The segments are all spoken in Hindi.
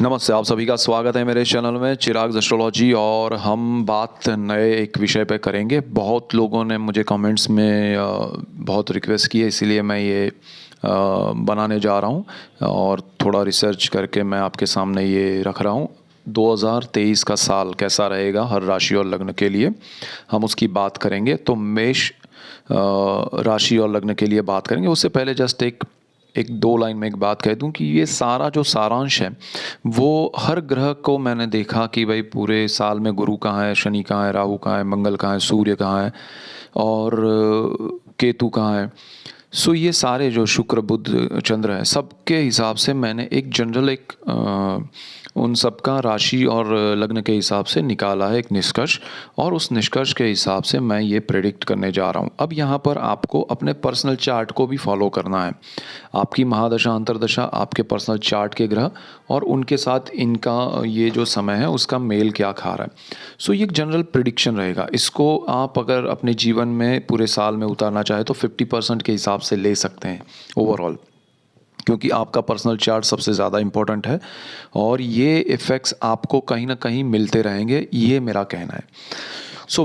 नमस्ते, आप सभी का स्वागत है मेरे चैनल में चिराग एस्ट्रोलॉजी। और हम बात नए एक विषय पे करेंगे। बहुत लोगों ने मुझे कमेंट्स में बहुत रिक्वेस्ट की है, इसीलिए मैं ये बनाने जा रहा हूँ और थोड़ा रिसर्च करके मैं आपके सामने ये रख रहा हूँ। 2023 का साल कैसा रहेगा हर राशि और लग्न के लिए, हम उसकी बात करेंगे। तो मेष राशि और लग्न के लिए बात करेंगे। उससे पहले जस्ट एक दो लाइन में एक बात कह दूं कि ये सारा जो सारांश है वो हर ग्रह को मैंने देखा कि भाई पूरे साल में गुरु कहाँ है, शनि कहाँ है, राहु कहाँ है, मंगल कहाँ है, सूर्य कहाँ है और केतु कहाँ है। सो ये सारे जो शुक्र बुध चंद्र है सबके हिसाब से मैंने एक जनरल उन सबका राशि और लग्न के हिसाब से निकाला है एक निष्कर्ष, और उस निष्कर्ष के हिसाब से मैं ये प्रेडिक्ट करने जा रहा हूँ। अब यहाँ पर आपको अपने पर्सनल चार्ट को भी फॉलो करना है। आपकी महादशा अंतर्दशा, आपके पर्सनल चार्ट के ग्रह और उनके साथ इनका ये जो समय है उसका मेल क्या खा रहा है। सो ये एक जनरल प्रिडिक्शन रहेगा। इसको आप अगर अपने जीवन में पूरे साल में उतारना चाहे तो 50% के हिसाब से ले सकते हैं ओवरऑल, क्योंकि आपका पर्सनल चार्ट सबसे ज़्यादा इम्पोर्टेंट है और ये इफ़ेक्ट्स आपको कहीं ना कहीं मिलते रहेंगे, ये मेरा कहना है। सो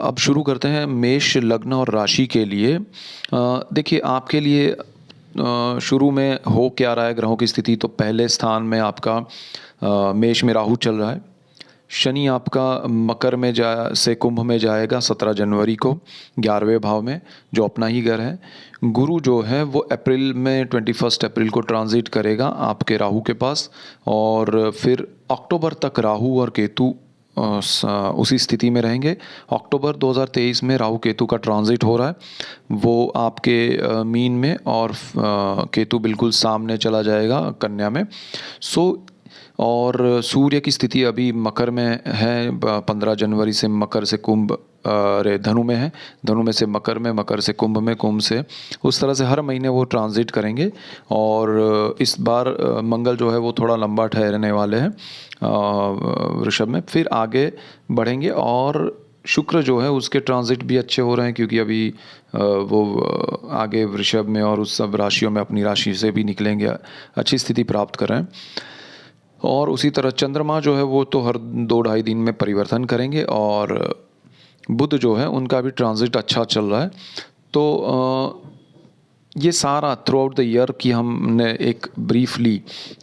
अब शुरू करते हैं मेष लग्न और राशि के लिए। देखिए आपके लिए शुरू में हो क्या रहा है ग्रहों की स्थिति। तो पहले स्थान में आपका मेष में राहु चल रहा है। शनि आपका मकर में से कुंभ में जाएगा 17 जनवरी को 11वें भाव में, जो अपना ही घर है। गुरु जो है वो अप्रैल में 21 अप्रैल को ट्रांजिट करेगा आपके राहु के पास, और फिर अक्टूबर तक राहु और केतु उसी स्थिति में रहेंगे। अक्टूबर 2023 में राहु केतु का ट्रांजिट हो रहा है, वो आपके मीन में, और केतु बिल्कुल सामने चला जाएगा कन्या में। सो और सूर्य की स्थिति अभी मकर में है, 15 जनवरी से मकर से कुंभ धनु में है, धनु में से मकर में, मकर से कुंभ में, कुंभ से, उस तरह से हर महीने वो ट्रांजिट करेंगे। और इस बार मंगल जो है वो थोड़ा लंबा ठहरने वाले हैं वृषभ में, फिर आगे बढ़ेंगे। और शुक्र जो है उसके ट्रांजिट भी अच्छे हो रहे हैं, क्योंकि अभी वो आगे वृषभ में और उस सब राशियों में अपनी राशि से भी निकलेंगे, अच्छी स्थिति प्राप्त कर रहे हैं। और उसी तरह चंद्रमा जो है वो तो हर 2-2.5 दिन में परिवर्तन करेंगे, और बुध जो है उनका भी ट्रांजिट अच्छा चल रहा है। तो ये सारा थ्रू आउट द ईयर की हमने एक ब्रीफ ली।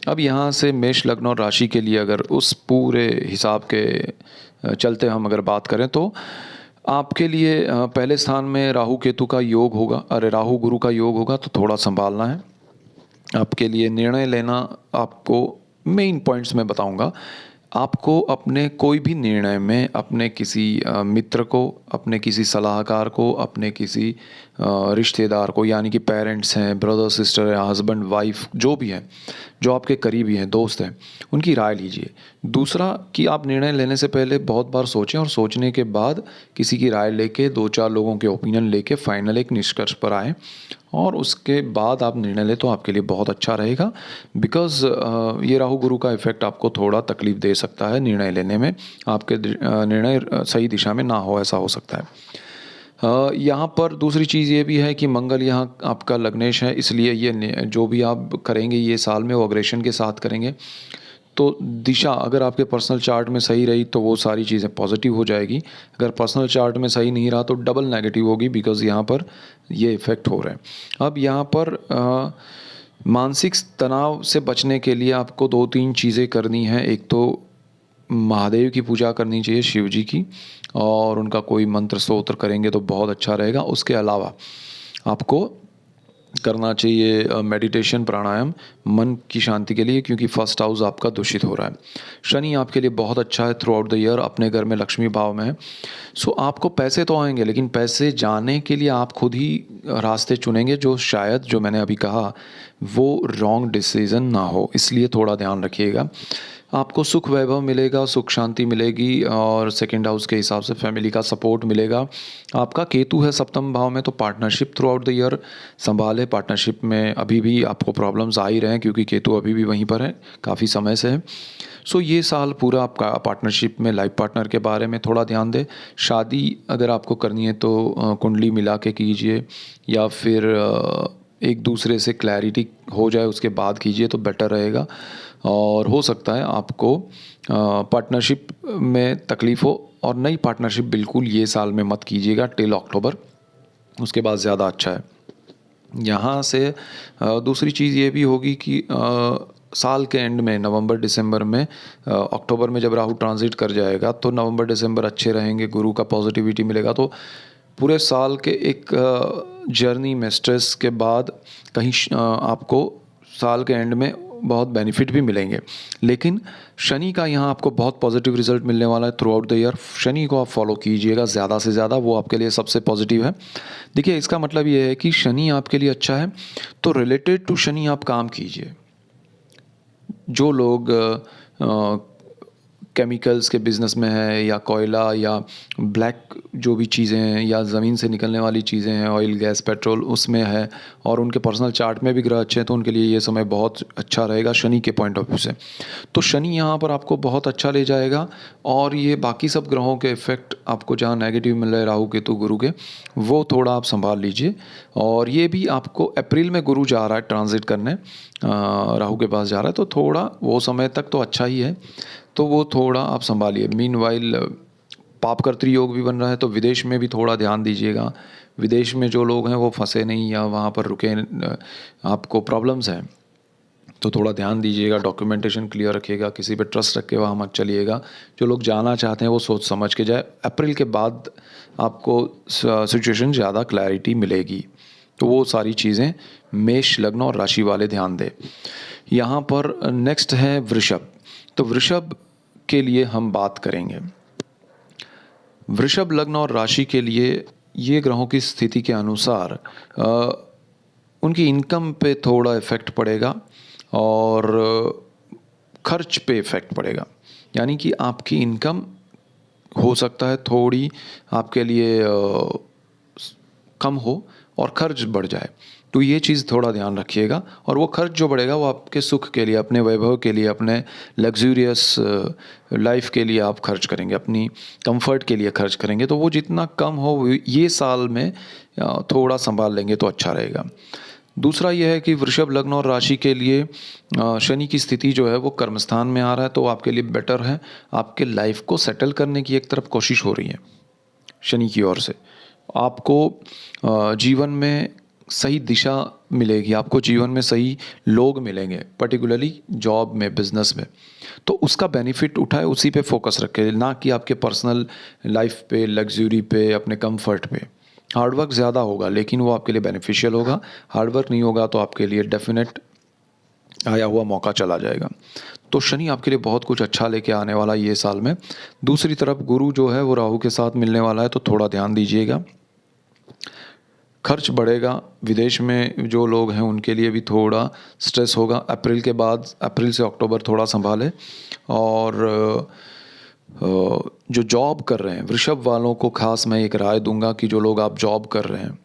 अब यहाँ से मेष लग्न और राशि के लिए अगर उस पूरे हिसाब के चलते हम अगर बात करें तो आपके लिए पहले स्थान में राहु केतु का योग होगा, अरे राहु गुरु का योग होगा, तो थोड़ा संभालना है आपके लिए। निर्णय लेना, आपको मेन पॉइंट्स में बताऊंगा। आपको अपने कोई भी निर्णय में अपने किसी मित्र को, अपने किसी सलाहकार को, अपने किसी रिश्तेदार को, यानी कि पेरेंट्स हैं, ब्रदर सिस्टर है, हस्बैंड वाइफ जो भी हैं, जो आपके करीबी हैं, दोस्त हैं, उनकी राय लीजिए। दूसरा कि आप निर्णय लेने से पहले बहुत बार सोचें, और सोचने के बाद किसी की राय लेके, 2-4 लोगों के ओपिनियन लेके फाइनल एक निष्कर्ष पर आएँ, और उसके बाद आप निर्णय लें तो आपके लिए बहुत अच्छा रहेगा। बिकॉज़ ये राहु गुरु का इफेक्ट आपको थोड़ा तकलीफ दे सकता है निर्णय लेने में, आपके निर्णय सही दिशा में ना हो, ऐसा हो सकता है। यहाँ पर दूसरी चीज़ ये भी है कि मंगल यहाँ आपका लग्नेश है, इसलिए ये जो भी आप करेंगे ये साल में वो अग्रेशन के साथ करेंगे। तो दिशा अगर आपके पर्सनल चार्ट में सही रही तो वो सारी चीज़ें पॉजिटिव हो जाएगी। अगर पर्सनल चार्ट में सही नहीं रहा तो डबल नेगेटिव होगी, बिकॉज़ यहाँ पर ये इफ़ेक्ट हो रहे हैं। अब यहाँ पर मानसिक तनाव से बचने के लिए आपको 2-3 चीज़ें करनी है। एक तो महादेव की पूजा करनी चाहिए, शिव जी की, और उनका कोई मंत्र स्तोत्र करेंगे तो बहुत अच्छा रहेगा। उसके अलावा आपको करना चाहिए मेडिटेशन, प्राणायाम, मन की शांति के लिए, क्योंकि फर्स्ट हाउस आपका दूषित हो रहा है। शनि आपके लिए बहुत अच्छा है थ्रू आउट द ईयर, अपने घर में लक्ष्मी भाव में है। सो आपको पैसे तो आएंगे, लेकिन पैसे जाने के लिए आप खुद ही रास्ते चुनेंगे, जो शायद जो मैंने अभी कहा वो रॉन्ग डिसीज़न ना हो, इसलिए थोड़ा ध्यान रखिएगा। आपको सुख वैभव मिलेगा, सुख शांति मिलेगी, और सेकंड हाउस के हिसाब से फैमिली का सपोर्ट मिलेगा। आपका केतु है सप्तम भाव में, तो partnership through out the year संभाले। पार्टनरशिप में अभी भी आपको प्रॉब्लम्स आ ही रहे हैं, क्योंकि केतु अभी भी वहीं पर है, काफ़ी समय से है। सो ये साल पूरा आपका पार्टनरशिप में, लाइफ पार्टनर के बारे में थोड़ा ध्यान दें। शादी अगर आपको करनी है तो कुंडली मिला के कीजिए, या फिर एक दूसरे से क्लैरिटी हो जाए उसके बाद कीजिए तो बेटर रहेगा। और हो सकता है आपको पार्टनरशिप में तकलीफ़ हो, और नई पार्टनरशिप बिल्कुल ये साल में मत कीजिएगा टिल अक्टूबर, उसके बाद ज़्यादा अच्छा है। यहाँ से दूसरी चीज़ ये भी होगी कि साल के एंड में नवंबर दिसंबर में, अक्टूबर में जब राहु ट्रांजिट कर जाएगा तो नवंबर दिसंबर अच्छे रहेंगे, गुरु का पॉजिटिविटी मिलेगा, तो पूरे साल के एक जर्नी में स्ट्रेस के बाद कहीं आपको साल के एंड में बहुत बेनिफिट भी मिलेंगे। लेकिन शनि का यहाँ आपको बहुत पॉजिटिव रिजल्ट मिलने वाला है through out the year. Shani को आप फॉलो कीजिएगा ज़्यादा से ज़्यादा, वो आपके लिए सबसे पॉजिटिव है। देखिए, इसका मतलब ये है कि शनि आपके लिए अच्छा है, तो रिलेटेड टू शनि आप काम कीजिए। जो लोग केमिकल्स के बिज़नेस में है, या कोयला या ब्लैक जो भी चीज़ें हैं, या ज़मीन से निकलने वाली चीज़ें हैं, ऑयल गैस पेट्रोल उसमें है, और उनके पर्सनल चार्ट में भी ग्रह अच्छे हैं, तो उनके लिए ये समय बहुत अच्छा रहेगा शनि के पॉइंट ऑफ व्यू से। तो शनि यहाँ पर आपको बहुत अच्छा ले जाएगा, और ये बाकी सब ग्रहों के इफ़ेक्ट आपको जहाँ नेगेटिव मिल रहे हैं राहु केतु गुरु के, वो थोड़ा आप संभाल लीजिए। और ये भी आपको अप्रैल में गुरु जा रहा है ट्रांजिट करने, राहु के पास जा रहा है, तो थोड़ा वो समय तक तो अच्छा ही है, तो वो थोड़ा आप संभालिए। मीनवाइल पापकर्त्री योग भी बन रहा है, तो विदेश में भी थोड़ा ध्यान दीजिएगा। विदेश में जो लोग हैं वो फंसे नहीं, या वहाँ पर रुके, आपको प्रॉब्लम्स हैं, तो थोड़ा ध्यान दीजिएगा, डॉक्यूमेंटेशन क्लियर रखिएगा, किसी पे ट्रस्ट रख के वहाँ मत चलिएगा। जो लोग जाना चाहते हैं वो सोच समझ के जाए। अप्रैल के बाद आपको सिचुएशन ज़्यादा क्लैरिटी मिलेगी। तो वो सारी चीज़ें मेष लग्न और राशि वाले ध्यान दें। यहाँ पर नेक्स्ट है वृषभ। तो वृषभ के लिए हम बात करेंगे। वृषभ लग्न और राशि के लिए ये ग्रहों की स्थिति के अनुसार उनकी इनकम पे थोड़ा इफ़ेक्ट पड़ेगा, और खर्च पे इफ़ेक्ट पड़ेगा। यानी कि आपकी इनकम हो सकता है थोड़ी आपके लिए कम हो, और खर्च बढ़ जाए, तो ये चीज़ थोड़ा ध्यान रखिएगा। और वो खर्च जो बढ़ेगा वो आपके सुख के लिए, अपने वैभव के लिए, अपने लग्जूरियस लाइफ के लिए आप खर्च करेंगे, अपनी कंफर्ट के लिए खर्च करेंगे। तो वो जितना कम हो ये साल में थोड़ा संभाल लेंगे तो अच्छा रहेगा। दूसरा यह है कि वृषभ लग्न और राशि के लिए शनि की स्थिति जो है वो कर्मस्थान में आ रहा है, तो आपके लिए बेटर है। आपके लाइफ को सेटल करने की एक तरफ कोशिश हो रही है शनि की ओर से। आपको जीवन में सही दिशा मिलेगी, आपको जीवन में सही लोग मिलेंगे, पर्टिकुलरली जॉब में, बिजनेस में, तो उसका बेनिफिट उठाए, उसी पे फोकस रखें, ना कि आपके पर्सनल लाइफ पे, लग्जरी पे, अपने कंफर्ट पे। हार्डवर्क ज़्यादा होगा लेकिन वो आपके लिए बेनिफिशियल होगा। हार्डवर्क नहीं होगा तो आपके लिए डेफिनेट आया हुआ मौका चला जाएगा। तो शनि आपके लिए बहुत कुछ अच्छा लेके आने वाला है ये साल में। दूसरी तरफ गुरु जो है वो राहु के साथ मिलने वाला है, तो थोड़ा ध्यान दीजिएगा। खर्च बढ़ेगा, विदेश में जो लोग हैं उनके लिए भी थोड़ा स्ट्रेस होगा। अप्रैल के बाद, अप्रैल से अक्टूबर थोड़ा संभालें। और जो जॉब कर रहे हैं वृषभ वालों को खास मैं एक राय दूंगा कि जो लोग आप जॉब कर रहे हैं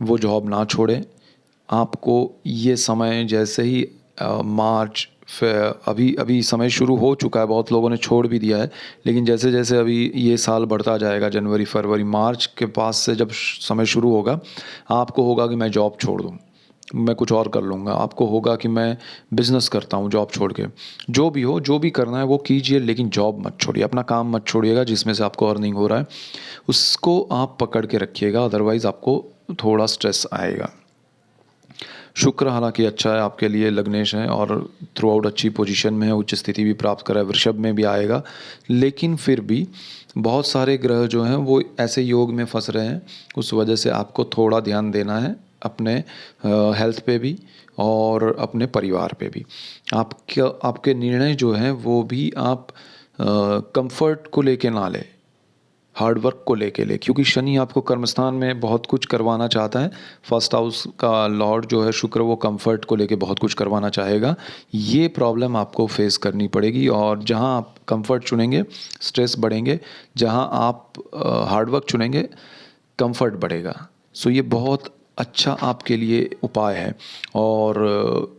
वो जॉब ना छोड़ें। आपको ये समय जैसे ही मार्च अभी अभी समय शुरू हो चुका है, बहुत लोगों ने छोड़ भी दिया है, लेकिन जैसे जैसे अभी ये साल बढ़ता जाएगा, जनवरी फरवरी मार्च के पास से जब समय शुरू होगा, आपको होगा कि मैं जॉब छोड़ दूँ, मैं कुछ और कर लूँगा। आपको होगा कि मैं बिज़नेस करता हूँ जॉब छोड़ के। जो भी हो, जो भी करना है वो कीजिए, लेकिन जॉब मत छोड़िए, अपना काम मत छोड़िएगा जिसमें से आपको अर्निंग हो रहा है, उसको आप पकड़ के रखिएगा, अदरवाइज़ आपको थोड़ा स्ट्रेस आएगा। शुक्र हालांकि अच्छा है आपके लिए, लग्नेश है, और थ्रू आउट अच्छी पोजीशन में है, उच्च स्थिति भी प्राप्त कर रहा है, वृषभ में भी आएगा। लेकिन फिर भी बहुत सारे ग्रह जो हैं वो ऐसे योग में फंस रहे हैं, उस वजह से आपको थोड़ा ध्यान देना है अपने हेल्थ पे भी और अपने परिवार पे भी। आपके निर्णय जो हैं वो भी आप कंफर्ट को लेके ना लें, हार्ड वर्क को लेके ले, क्योंकि शनि आपको कर्मस्थान में बहुत कुछ करवाना चाहता है। फर्स्ट हाउस का लॉर्ड जो है शुक्र, वो कंफर्ट को लेके बहुत कुछ करवाना चाहेगा। ये प्रॉब्लम आपको फेस करनी पड़ेगी, और जहां आप कंफर्ट चुनेंगे स्ट्रेस बढ़ेंगे, जहां आप हार्ड वर्क चुनेंगे कंफर्ट बढ़ेगा। सो ये बहुत अच्छा आपके लिए उपाय है। और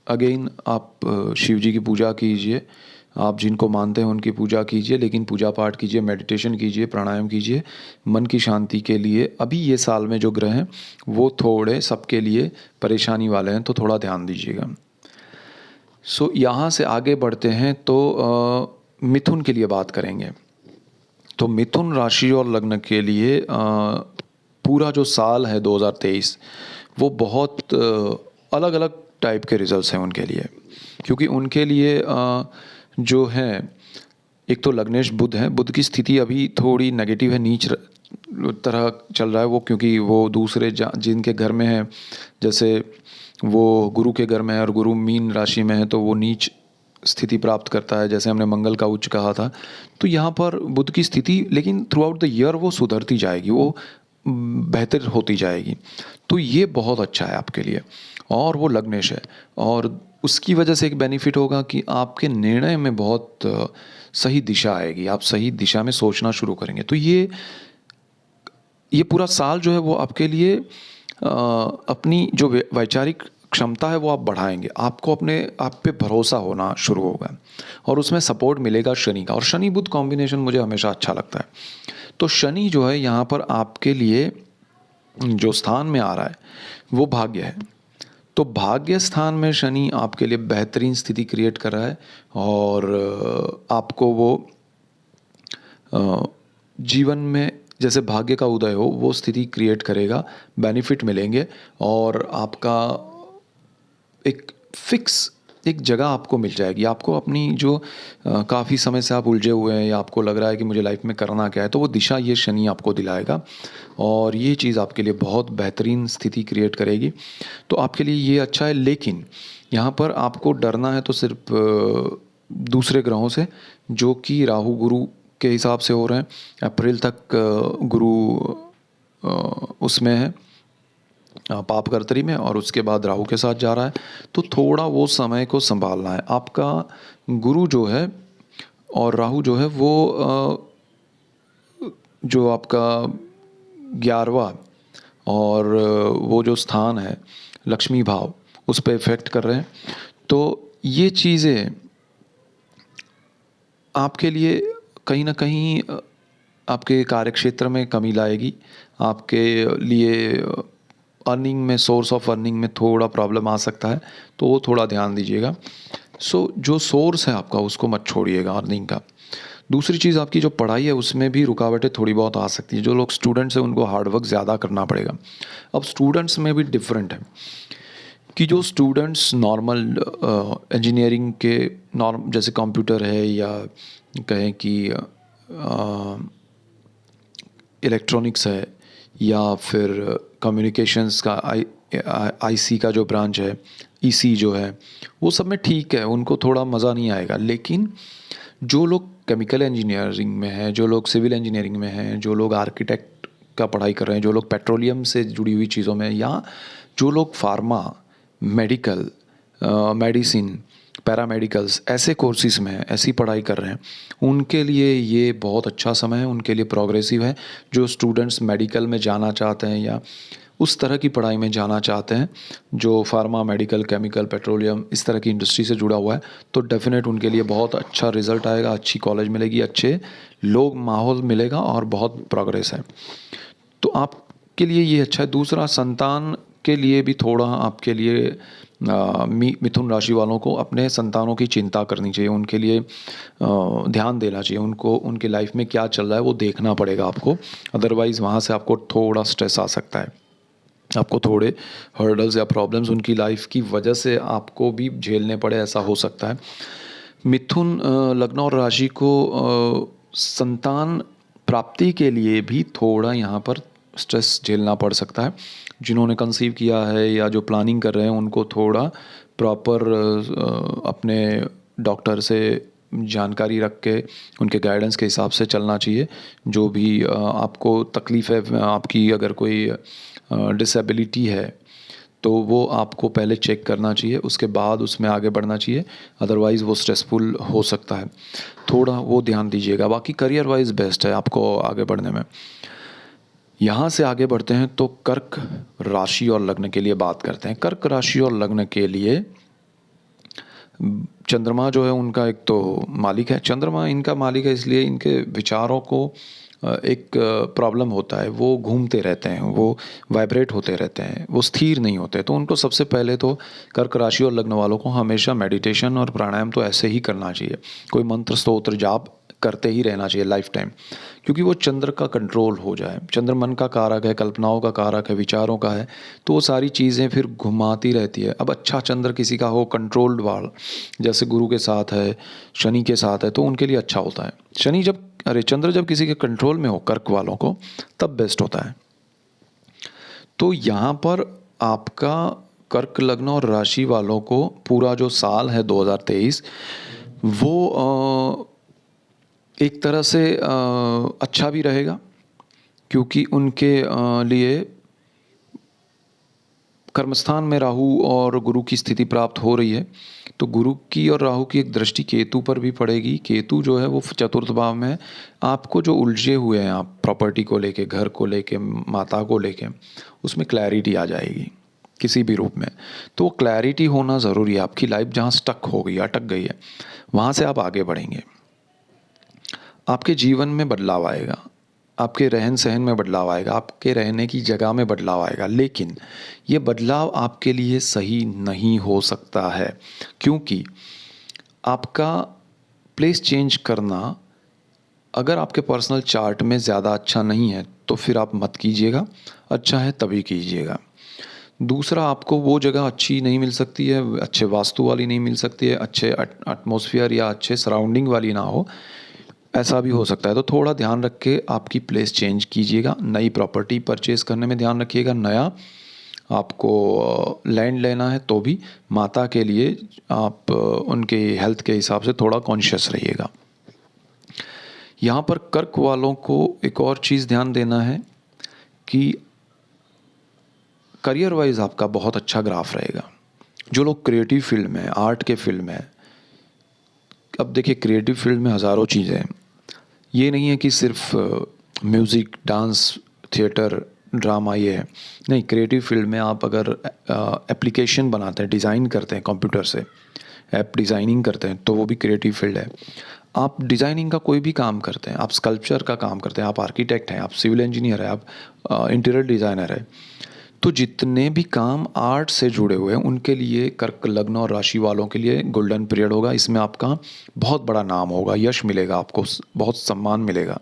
अगेन आप शिव जी की पूजा कीजिए, आप जिनको मानते हैं उनकी पूजा कीजिए, लेकिन पूजा पाठ कीजिए, मेडिटेशन कीजिए, प्राणायाम कीजिए मन की शांति के लिए। अभी ये साल में जो ग्रह हैं वो थोड़े सबके लिए परेशानी वाले हैं, तो थोड़ा ध्यान दीजिएगा। सो यहाँ से आगे बढ़ते हैं तो मिथुन के लिए बात करेंगे। तो मिथुन राशि और लग्न के लिए पूरा जो साल है 2023 वो बहुत अलग अलग टाइप के रिजल्ट्स हैं उनके लिए, क्योंकि उनके लिए जो है, एक तो लग्नेश बुध है, बुध की स्थिति अभी थोड़ी नेगेटिव है, नीच तरह चल रहा है वो, क्योंकि वो दूसरे जिनके घर में है, जैसे वो गुरु के घर में है और गुरु मीन राशि में है तो वो नीच स्थिति प्राप्त करता है, जैसे हमने मंगल का उच्च कहा था। तो यहाँ पर बुध की स्थिति लेकिन थ्रू आउट द ईयर वो सुधरती जाएगी, वो बेहतर होती जाएगी। तो ये बहुत अच्छा है आपके लिए, और वो लग्नेश है, और उसकी वजह से एक बेनिफिट होगा कि आपके निर्णय में बहुत सही दिशा आएगी, आप सही दिशा में सोचना शुरू करेंगे। तो ये पूरा साल जो है वो आपके लिए अपनी जो वैचारिक क्षमता है वो आप बढ़ाएंगे, आपको अपने आप पे भरोसा होना शुरू होगा, और उसमें सपोर्ट मिलेगा शनि का। और शनि बुध कॉम्बिनेशन मुझे हमेशा अच्छा लगता है। तो शनि जो है यहाँ पर आपके लिए जो स्थान में आ रहा है वो भाग्य है। तो भाग्य स्थान में शनि आपके लिए बेहतरीन स्थिति क्रिएट कर रहा है, और आपको वो जीवन में जैसे भाग्य का उदय हो वो स्थिति क्रिएट करेगा, बेनिफिट मिलेंगे, और आपका एक फिक्स एक जगह आपको मिल जाएगी। आपको अपनी जो काफ़ी समय से आप उलझे हुए हैं या आपको लग रहा है कि मुझे लाइफ में करना क्या है, तो वो दिशा ये शनि आपको दिलाएगा, और ये चीज़ आपके लिए बहुत बेहतरीन स्थिति क्रिएट करेगी। तो आपके लिए ये अच्छा है। लेकिन यहाँ पर आपको डरना है तो सिर्फ दूसरे ग्रहों से, जो कि राहु गुरु के हिसाब से हो रहे हैं। अप्रैल तक गुरु उसमें है पापकर्तरी में, और उसके बाद राहु के साथ जा रहा है। तो थोड़ा वो समय को संभालना है। आपका गुरु जो है और राहु जो है वो जो आपका 11वां और वो जो स्थान है लक्ष्मी भाव, उस पर इफेक्ट कर रहे हैं। तो ये चीज़ें आपके लिए कहीं ना कहीं आपके कार्यक्षेत्र में कमी लाएगी, आपके लिए अर्निंग में, सोर्स ऑफ अर्निंग में थोड़ा प्रॉब्लम आ सकता है, तो वो थोड़ा ध्यान दीजिएगा। जो सोर्स है आपका उसको मत छोड़िएगा अर्निंग का। दूसरी चीज़, आपकी जो पढ़ाई है उसमें भी रुकावटें थोड़ी बहुत आ सकती हैं। जो लोग स्टूडेंट्स हैं उनको हार्डवर्क ज़्यादा करना पड़ेगा। अब स्टूडेंट्स में भी डिफरेंट है कि जो स्टूडेंट्स नॉर्मल इंजीनियरिंग के नॉर्म जैसे कंप्यूटर है, या कहें कि इलेक्ट्रॉनिक्स है, या फिर कम्युनिकेशंस का आईसी का जो ब्रांच है, ईसी जो है, वो सब में ठीक है, उनको थोड़ा मज़ा नहीं आएगा। लेकिन जो लोग केमिकल इंजीनियरिंग में है, जो लोग सिविल इंजीनियरिंग में हैं, जो लोग आर्किटेक्ट का पढ़ाई कर रहे हैं, जो लोग पेट्रोलियम से जुड़ी हुई चीज़ों में, या जो लोग फार्मा, मेडिकल, मेडिसिन, पैरामेडिकल्स ऐसे कोर्सेज़ में हैं, ऐसी पढ़ाई कर रहे हैं, उनके लिए ये बहुत अच्छा समय है, उनके लिए प्रोग्रेसिव है। जो स्टूडेंट्स मेडिकल में जाना चाहते हैं या उस तरह की पढ़ाई में जाना चाहते हैं, जो फार्मा, मेडिकल, केमिकल, पेट्रोलियम इस तरह की इंडस्ट्री से जुड़ा हुआ है, तो डेफिनेट उनके लिए बहुत अच्छा रिज़ल्ट आएगा, अच्छी कॉलेज मिलेगी, अच्छे लोग, माहौल मिलेगा, और बहुत प्रोग्रेस है। तो आपके लिए ये अच्छा है। दूसरा, संतान के लिए भी थोड़ा आपके लिए मिथुन राशि वालों को अपने संतानों की चिंता करनी चाहिए, उनके लिए ध्यान देना चाहिए, उनको उनके लाइफ में क्या चल रहा है वो देखना पड़ेगा आपको। अदरवाइज़ वहाँ से आपको थोड़ा स्ट्रेस आ सकता है, आपको थोड़े हर्डल्स या प्रॉब्लम्स उनकी लाइफ की वजह से आपको भी झेलने पड़े, ऐसा हो सकता है। मिथुन लग्न और राशि को संतान प्राप्ति के लिए भी थोड़ा यहाँ पर स्ट्रेस झेलना पड़ सकता है। जिन्होंने कंसीव किया है या जो प्लानिंग कर रहे हैं उनको थोड़ा प्रॉपर अपने डॉक्टर से जानकारी रख के उनके गाइडेंस के हिसाब से चलना चाहिए। जो भी आपको तकलीफ़ है, आपकी अगर कोई डिसेबिलिटी है तो वो आपको पहले चेक करना चाहिए, उसके बाद उसमें आगे बढ़ना चाहिए, अदरवाइज़ वो स्ट्रेसफुल हो सकता है। थोड़ा वो ध्यान दीजिएगा। बाकी करियर वाइज बेस्ट है आपको आगे बढ़ने में। यहाँ से आगे बढ़ते हैं तो कर्क राशि और लग्न के लिए बात करते हैं। कर्क राशि और लग्न के लिए चंद्रमा जो है उनका एक तो मालिक है। चंद्रमा इनका मालिक है, इसलिए इनके विचारों को एक प्रॉब्लम होता है, वो घूमते रहते हैं, वो वाइब्रेट होते रहते हैं, वो स्थिर नहीं होते। तो उनको सबसे पहले तो कर्क राशि और लग्न वालों को हमेशा मेडिटेशन और प्राणायाम तो ऐसे ही करना चाहिए। कोई मंत्र स्तोत्र जाप करते ही रहना चाहिए लाइफ टाइम, क्योंकि वो चंद्र का कंट्रोल हो जाए। चंद्र मन का कारक है, कल्पनाओं का कारक है, विचारों का है, तो वो सारी चीज़ें फिर घुमाती रहती है। अब अच्छा चंद्र किसी का हो कंट्रोल्ड वाल, जैसे गुरु के साथ है, शनि के साथ है, तो उनके लिए अच्छा होता है। चंद्र जब किसी के कंट्रोल में हो कर्क वालों को, तब बेस्ट होता है। तो यहाँ पर आपका कर्क लग्न और राशि वालों को पूरा जो साल है 2023, वो एक तरह से अच्छा भी रहेगा, क्योंकि उनके लिए कर्मस्थान में राहु और गुरु की स्थिति प्राप्त हो रही है। तो गुरु की और राहु की एक दृष्टि केतु पर भी पड़ेगी। केतु जो है वो चतुर्थ भाव में है। आपको जो उलझे हुए हैं आप प्रॉपर्टी को लेके, घर को लेके, माता को लेके, उसमें क्लैरिटी आ जाएगी किसी भी रूप में। तो वो क्लैरिटी होना ज़रूरी है। आपकी लाइफ जहाँ स्टक हो गई, अटक गई है, वहाँ से आप आगे बढ़ेंगे। आपके जीवन में बदलाव आएगा, आपके रहन सहन में बदलाव आएगा, आपके रहने की जगह में बदलाव आएगा। लेकिन ये बदलाव आपके लिए सही नहीं हो सकता है, क्योंकि आपका प्लेस चेंज करना अगर आपके पर्सनल चार्ट में ज़्यादा अच्छा नहीं है तो फिर आप मत कीजिएगा। अच्छा है तभी कीजिएगा। दूसरा, आपको वो जगह अच्छी नहीं मिल सकती है, अच्छे वास्तु वाली नहीं मिल सकती है, अच्छे एटमॉस्फेयर या अच्छे सराउंडिंग वाली ना हो, ऐसा भी हो सकता है। तो थोड़ा ध्यान रख के आपकी प्लेस चेंज कीजिएगा। नई प्रॉपर्टी परचेज करने में ध्यान रखिएगा। नया आपको लैंड लेना है तो भी माता के लिए आप उनके हेल्थ के हिसाब से थोड़ा कॉन्शियस रहिएगा। यहाँ पर कर्क वालों को एक और चीज़ ध्यान देना है कि करियर वाइज आपका बहुत अच्छा ग्राफ रहेगा। जो लोग क्रिएटिव फील्ड में, आर्ट के फील्ड में, अब देखिए क्रिएटिव फील्ड में हज़ारों चीज़ें हैं। ये नहीं है कि सिर्फ म्यूज़िक, डांस, थिएटर, ड्रामा ये है। नहीं, क्रिएटिव फील्ड में आप अगर एप्लीकेशन बनाते हैं, डिज़ाइन करते हैं कंप्यूटर से, ऐप डिज़ाइनिंग करते हैं, तो वो भी क्रिएटिव फील्ड है। आप डिज़ाइनिंग का कोई भी काम करते हैं, आप स्कल्पचर का काम करते हैं, आप आर्किटेक्ट हैं, आप सिविल इंजीनियर हैं, आप इंटीरियर डिज़ाइनर हैं, तो जितने भी काम आर्ट से जुड़े हुए हैं उनके लिए कर्क लग्न और राशि वालों के लिए गोल्डन पीरियड होगा। इसमें आपका बहुत बड़ा नाम होगा, यश मिलेगा आपको, बहुत सम्मान मिलेगा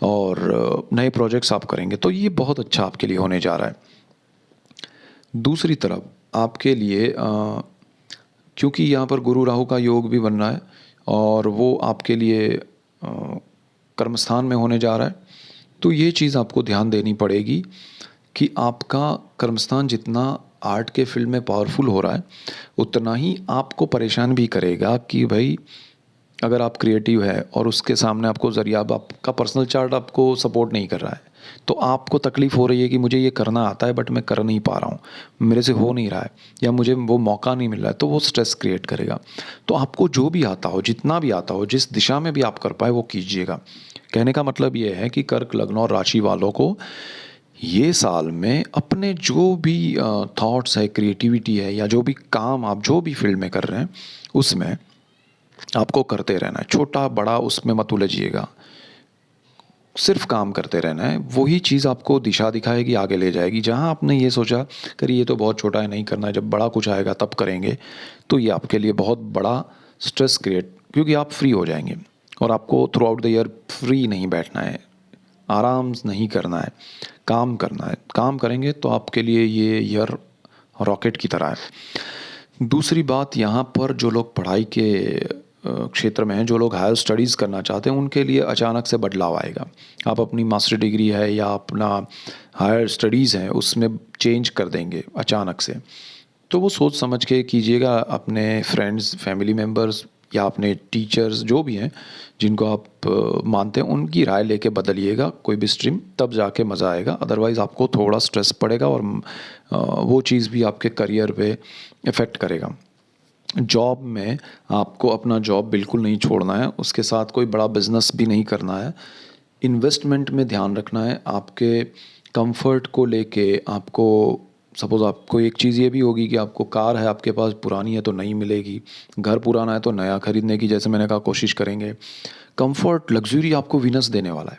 और नए प्रोजेक्ट्स आप करेंगे, तो ये बहुत अच्छा आपके लिए होने जा रहा है। दूसरी तरफ आपके लिए क्योंकि यहाँ पर गुरु राहु का योग भी बन रहा है और वो आपके लिए कर्मस्थान में होने जा रहा है, तो ये चीज़ आपको ध्यान देनी पड़ेगी कि आपका कर्मस्थान जितना आर्ट के फील्ड में पावरफुल हो रहा है, उतना ही आपको परेशान भी करेगा कि भाई अगर आप क्रिएटिव है और उसके सामने आपको ज़रिया, आपका पर्सनल चार्ट आपको सपोर्ट नहीं कर रहा है, तो आपको तकलीफ़ हो रही है कि मुझे ये करना आता है बट मैं कर नहीं पा रहा हूँ, मेरे से हो नहीं रहा है, या मुझे वो मौका नहीं मिल रहा है, तो वो स्ट्रेस क्रिएट करेगा। तो आपको जो भी आता हो, जितना भी आता हो, जिस दिशा में भी आप कर पाए वो कीजिएगा। कहने का मतलब ये है कि कर्क लग्न और राशि वालों को ये साल में अपने जो भी थॉट्स है, क्रिएटिविटी है, या जो भी काम आप जो भी फील्ड में कर रहे हैं उसमें आपको करते रहना है। छोटा बड़ा उसमें मत उलझिएगा, सिर्फ काम करते रहना है। वही चीज़ आपको दिशा दिखाएगी, आगे ले जाएगी। जहाँ आपने ये सोचा करिए ये तो बहुत छोटा है, नहीं करना है, जब बड़ा कुछ आएगा तब करेंगे, तो ये आपके लिए बहुत बड़ा स्ट्रेस क्रिएट, क्योंकि आप फ्री हो जाएंगे और आपको through out the year free नहीं बैठना है, आराम नहीं करना है, काम करना है। काम करेंगे तो आपके लिए ये ईयर रॉकेट की तरह है। दूसरी बात, यहाँ पर जो लोग पढ़ाई के क्षेत्र में हैं, जो लोग हायर स्टडीज़ करना चाहते हैं, उनके लिए अचानक से बदलाव आएगा। आप अपनी मास्टर डिग्री है या अपना हायर स्टडीज़ है उसमें चेंज कर देंगे अचानक से, तो वो सोच समझ के कीजिएगा। अपने फ्रेंड्स, फैमिली मेम्बर्स या अपने टीचर्स जो भी हैं जिनको आप मानते हैं, उनकी राय लेके बदलिएगा कोई भी स्ट्रीम, तब जाके मज़ा आएगा। अदरवाइज़ आपको थोड़ा स्ट्रेस पड़ेगा और वो चीज़ भी आपके करियर पे इफ़ेक्ट करेगा। जॉब में आपको अपना जॉब बिल्कुल नहीं छोड़ना है, उसके साथ कोई बड़ा बिजनेस भी नहीं करना है। इन्वेस्टमेंट में ध्यान रखना है। आपके कंफर्ट को लेके आपको, सपोज़ आपको एक चीज़ ये भी होगी कि आपको कार है आपके पास, पुरानी है तो नहीं मिलेगी, घर पुराना है तो नया खरीदने की, जैसे मैंने कहा, कोशिश करेंगे। कंफर्ट, लग्जरी आपको वीनस देने वाला है।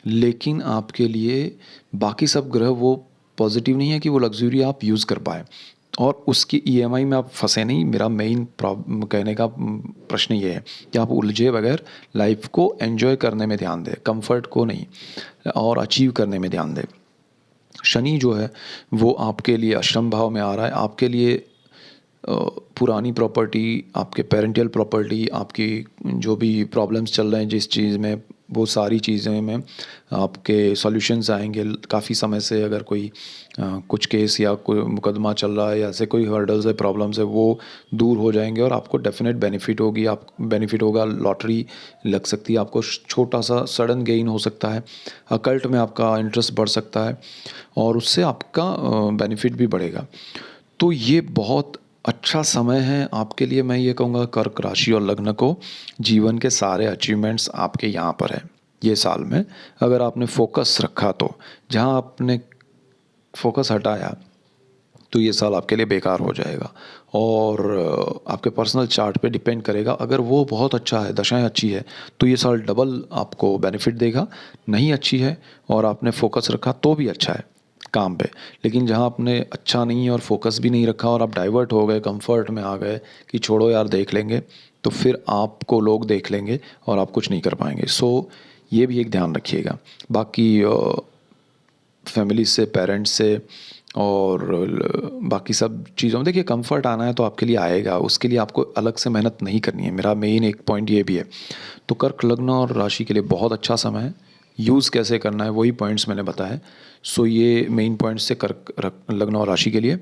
लेकिन आपके लिए बाकी सब ग्रह वो पॉजिटिव नहीं है कि वो लग्जरी आप यूज़ कर पाए और उसकी ईएमआई में आप फंसे नहीं। मेरा मेन कहने का प्रश्न ये है कि आप उलझे बगैर लाइफ को एंजॉय करने में ध्यान दें, कंफर्ट को नहीं, और अचीव करने में ध्यान दें। शनि जो है वो आपके लिए अष्टम भाव में आ रहा है, आपके लिए पुरानी प्रॉपर्टी, आपके पेरेंटियल प्रॉपर्टी, आपकी जो भी प्रॉब्लम्स चल रहे हैं जिस चीज़ में, वो सारी चीज़ें में आपके सॉल्यूशंस आएंगे। काफ़ी समय से अगर कोई कुछ केस या कोई मुकदमा चल रहा है या ऐसे कोई हर्डल्स है, प्रॉब्लम्स है, वो दूर हो जाएंगे और आपको डेफिनेट बेनिफिट होगी। आप बेनिफिट होगा, लॉटरी लग सकती है आपको, छोटा सा सडन गेइन हो सकता है, अकल्ट में आपका इंटरेस्ट बढ़ सकता है और उससे आपका बेनिफिट भी बढ़ेगा। तो ये बहुत अच्छा समय है आपके लिए। मैं ये कहूँगा कर्क राशि और लग्न को, जीवन के सारे अचीवमेंट्स आपके यहाँ पर है ये साल में। अगर आपने फोकस रखा तो, जहाँ आपने फोकस हटाया तो ये साल आपके लिए बेकार हो जाएगा। और आपके पर्सनल चार्ट पे डिपेंड करेगा, अगर वो बहुत अच्छा है, दशाएं अच्छी है, तो ये साल डबल आपको बेनिफिट देगा। नहीं अच्छी है और आपने फोकस रखा तो भी अच्छा है काम पे, लेकिन जहाँ आपने अच्छा नहीं है और फोकस भी नहीं रखा और आप डाइवर्ट हो गए, कंफर्ट में आ गए कि छोड़ो यार देख लेंगे, तो फिर आपको लोग देख लेंगे और आप कुछ नहीं कर पाएंगे। सो ये भी एक ध्यान रखिएगा। बाकी फैमिली से, पेरेंट्स से और बाकी सब चीज़ों में देखिए, कंफर्ट आना है तो आपके लिए आएगा, उसके लिए आपको अलग से मेहनत नहीं करनी है। मेरा मेन एक पॉइंट ये भी है। तो कर्क लग्न और राशि के लिए बहुत अच्छा समय है। यूज़ कैसे करना है वही पॉइंट्स मैंने बताया। सो ये मेन पॉइंट्स से कर्क लग्न और राशि के लिए।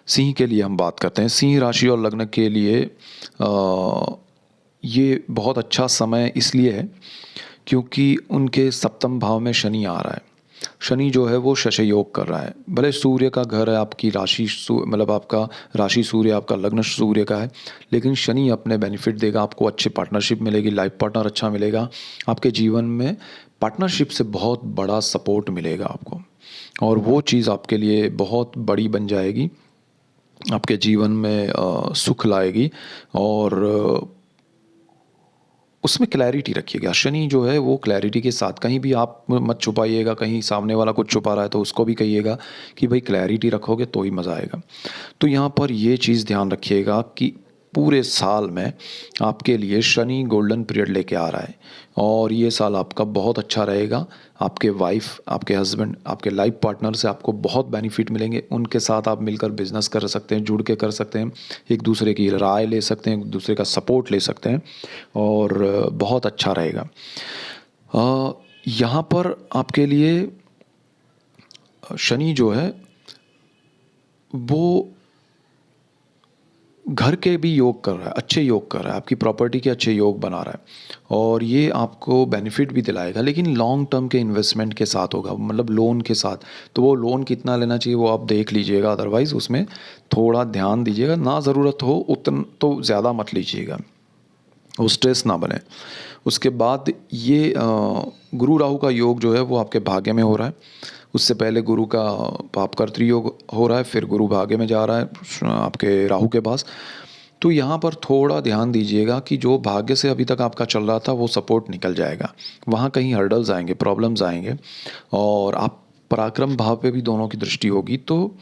सिंह के लिए हम बात करते हैं। सिंह राशि और लग्न के लिए ये बहुत अच्छा समय इसलिए है क्योंकि उनके सप्तम भाव में शनि आ रहा है। शनि जो है वो शश योग कर रहा है। भले सूर्य का घर है आपकी राशि, मतलब आपका राशि सूर्य, आपका लग्न सूर्य का है, लेकिन शनि अपने बेनिफिट देगा आपको। अच्छी पार्टनरशिप मिलेगी, लाइफ पार्टनर अच्छा मिलेगा, आपके जीवन में पार्टनरशिप से बहुत बड़ा सपोर्ट मिलेगा आपको, और वो चीज़ आपके लिए बहुत बड़ी बन जाएगी, आपके जीवन में सुख लाएगी। और उसमें क्लैरिटी रखिएगा। शनि जो है वो क्लैरिटी के साथ, कहीं भी आप मत छुपाइएगा, कहीं सामने वाला कुछ छुपा रहा है तो उसको भी कहिएगा कि भाई क्लैरिटी रखोगे तो ही मज़ा आएगा। तो यहाँ पर ये चीज़ ध्यान रखिएगा कि पूरे साल में आपके लिए शनि गोल्डन पीरियड लेके आ रहा है और ये साल आपका बहुत अच्छा रहेगा। आपके वाइफ, आपके हस्बैंड, आपके लाइफ पार्टनर से आपको बहुत बेनिफिट मिलेंगे। उनके साथ आप मिलकर बिजनेस कर सकते हैं, जुड़ के कर सकते हैं, एक दूसरे की राय ले सकते हैं, एक दूसरे का सपोर्ट ले सकते हैं और बहुत अच्छा रहेगा। यहाँ पर आपके लिए शनि जो है वो घर के भी योग कर रहा है, अच्छे योग कर रहा है, आपकी प्रॉपर्टी के अच्छे योग बना रहा है और ये आपको बेनिफिट भी दिलाएगा, लेकिन लॉन्ग टर्म के इन्वेस्टमेंट के साथ होगा, मतलब लोन के साथ। तो वो लोन कितना लेना चाहिए वो आप देख लीजिएगा, अदरवाइज़ उसमें थोड़ा ध्यान दीजिएगा। ना ज़रूरत हो उतना तो ज़्यादा मत लीजिएगा, वो स्ट्रेस ना बने। उसके बाद ये गुरु राहु का योग जो है वो आपके भाग्य में हो रहा है। उससे पहले गुरु का पापकर्तृ योग हो रहा है, फिर गुरु भाग्य में जा रहा है आपके राहु के पास। तो यहाँ पर थोड़ा ध्यान दीजिएगा कि जो भाग्य से अभी तक आपका चल रहा था वो सपोर्ट निकल जाएगा, वहाँ कहीं हर्डल्स आएंगे, प्रॉब्लम्स आएंगे, और आप पराक्रम भाव पे भी दोनों की दृष्टि होगी। तो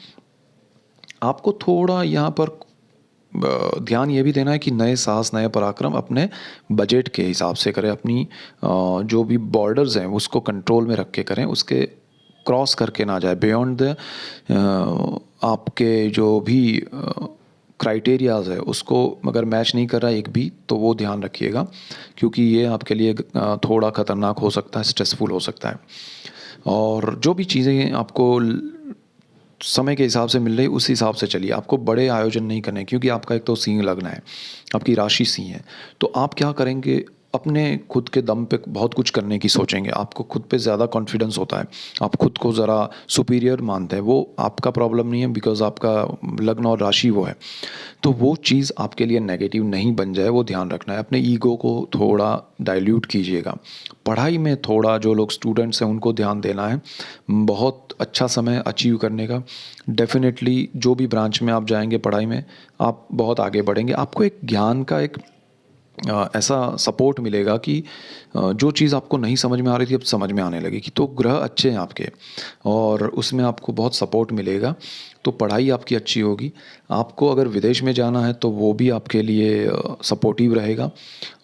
आपको थोड़ा यहाँ पर ध्यान ये भी देना है कि नए साहस, नए पराक्रम अपने बजट के हिसाब से करें, अपनी जो भी बॉर्डर्स हैं उसको कंट्रोल में रख के करें, उसके क्रॉस करके ना जाए, बियॉन्ड द आपके जो भी क्राइटेरियाज है उसको अगर मैच नहीं कर रहा है एक भी, तो वो ध्यान रखिएगा क्योंकि ये आपके लिए थोड़ा ख़तरनाक हो सकता है, स्ट्रेसफुल हो सकता है। और जो भी चीज़ें आपको समय के हिसाब से मिल रही उस हिसाब से चलिए। आपको बड़े आयोजन नहीं करने, क्योंकि आपका एक तो सिंह लग्न है, आपकी राशि सिंह है। तो आप क्या करेंगे, अपने खुद के दम पे बहुत कुछ करने की सोचेंगे, आपको खुद पे ज़्यादा कॉन्फिडेंस होता है, आप खुद को ज़रा सुपीरियर मानते हैं। वो आपका प्रॉब्लम नहीं है, बिकॉज आपका लग्न और राशि वो है। तो वो चीज़ आपके लिए नेगेटिव नहीं बन जाए, वो ध्यान रखना है। अपने ईगो को थोड़ा डाइल्यूट कीजिएगा। पढ़ाई में थोड़ा जो लोग स्टूडेंट्स हैं उनको ध्यान देना है। बहुत अच्छा समय अचीव करने का। डेफिनेटली जो भी ब्रांच में आप जाएंगे पढ़ाई में, आप बहुत आगे बढ़ेंगे। आपको एक ज्ञान का एक ऐसा सपोर्ट मिलेगा कि जो चीज़ आपको नहीं समझ में आ रही थी अब समझ में आने लगेगी। तो ग्रह अच्छे हैं आपके और उसमें आपको बहुत सपोर्ट मिलेगा। तो पढ़ाई आपकी अच्छी होगी। आपको अगर विदेश में जाना है तो वो भी आपके लिए सपोर्टिव रहेगा।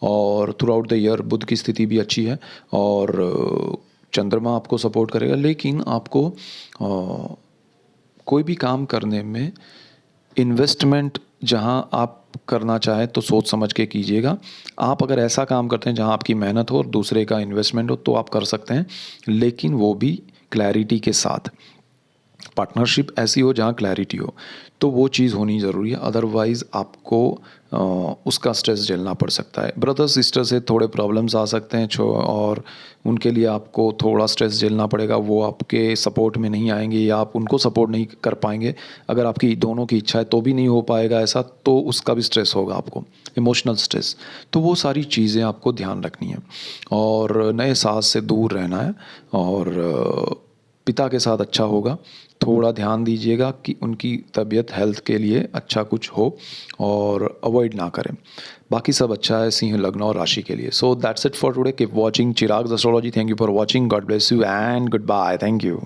और थ्रू आउट द ईयर बुध की स्थिति भी अच्छी है और चंद्रमा आपको सपोर्ट करेगा। लेकिन आपको कोई भी काम करने में इन्वेस्टमेंट जहां आप करना चाहें तो सोच समझ के कीजिएगा। आप अगर ऐसा काम करते हैं जहां आपकी मेहनत हो और दूसरे का इन्वेस्टमेंट हो तो आप कर सकते हैं, लेकिन वो भी क्लैरिटी के साथ। पार्टनरशिप ऐसी हो जहाँ क्लैरिटी हो, तो वो चीज़ होनी ज़रूरी है। अदरवाइज़ आपको उसका स्ट्रेस झेलना पड़ सकता है। ब्रदर सिस्टर से थोड़े प्रॉब्लम्स आ सकते हैं और उनके लिए आपको थोड़ा स्ट्रेस झेलना पड़ेगा। वो आपके सपोर्ट में नहीं आएंगे या आप उनको सपोर्ट नहीं कर पाएंगे। अगर आपकी दोनों की इच्छा है तो भी नहीं हो पाएगा ऐसा, तो उसका भी स्ट्रेस होगा आपको, इमोशनल स्ट्रेस। तो वो सारी चीज़ें आपको ध्यान रखनी है और नए सास से दूर रहना है और पिता के साथ अच्छा होगा। थोड़ा ध्यान दीजिएगा कि उनकी तबीयत हेल्थ के लिए अच्छा कुछ हो और अवॉइड ना करें। बाकी सब अच्छा है सिंह लग्न और राशि के लिए। So that's it for today. Keep watching Chirag astrology. Thank you for watching. God bless you and good bye. Thank you.